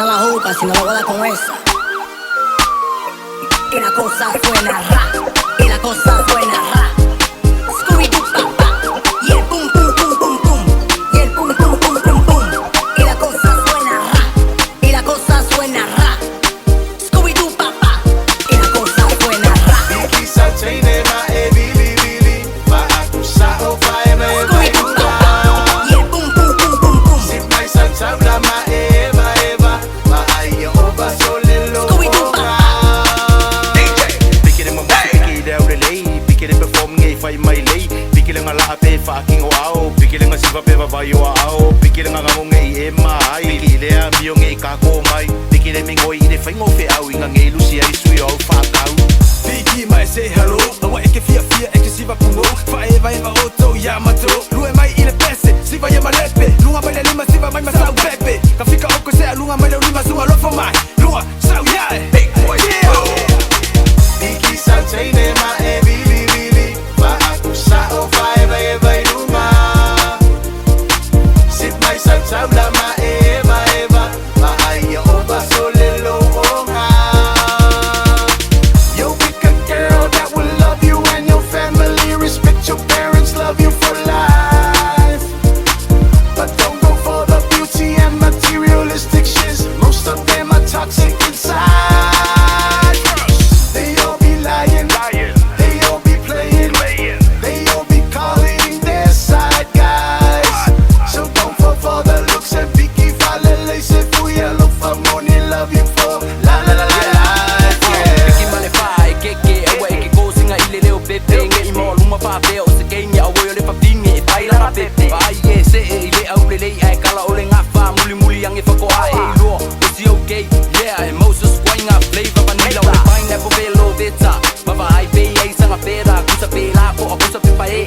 pasa la juca si no lo guardas con esa. Y la cosa suena ra, y la cosa suena ra. Scooby-Doo papá, y el pum pum pum pum pum, y el pum pum pum pum pum. Y la cosa suena ra, y la cosa suena ra. Scooby-Doo papá, y la cosa suena ra. PIKI sa chaine ma e bili bili, ma aku sa o fai me Scooby-Doo papá, y el pum pum pum pum pum. Sit mai sa tabla ma eva eva, ma ai o ba solelo. Scooby-Doo papá. Fai mai lei, piki le ngala pe fucking wow, piki le ngasiva pe vai wow, piki le ngamo ngai e mai, piki le amio ngai ka ko mai, piki le mingoi ne fai ngo fe au inga ngai lucia i sui au fakau. Piki mai say hello, awa eke fia eke siva pungo, fa eva eva oto yamato, lue mai ile pese, siva ya malepe, lunga mai le lima siva mai masau pepe, ka fika oko se lunga mai le lima sunga lofo mai, lunga sau ya, big boy, yeah. PIKI sa chaine ma e bili bili, ma aku sa o fai vai vai luma. Sit mai sa tabla ma eva eva, ma ai o ba solelo onga. You'll pick a girl that will love you and your family, respect your parents, love you for life. But don't go for the beauty and materialistic shits. Most of them are toxic inside. They all be lying, they all be playing, they all be calling their side guys. So don't fall for the looks and PIKI falele se fuya look for money, love you for la la la la life, yeah. Piki male fai keke awa eke ko singa ile leo pepe ngai mo luma pa pe o se kenya o yo le pa pingi e pai la ma pepe ai e se ile au le lei ai kala o le ngafa muli muli ang e fa ko ai lo is okay yeah and Moses swinga flavor vanilla o le pineapple velo veta baba ai pe ai sanga pera kusa pe la po kusa pe pai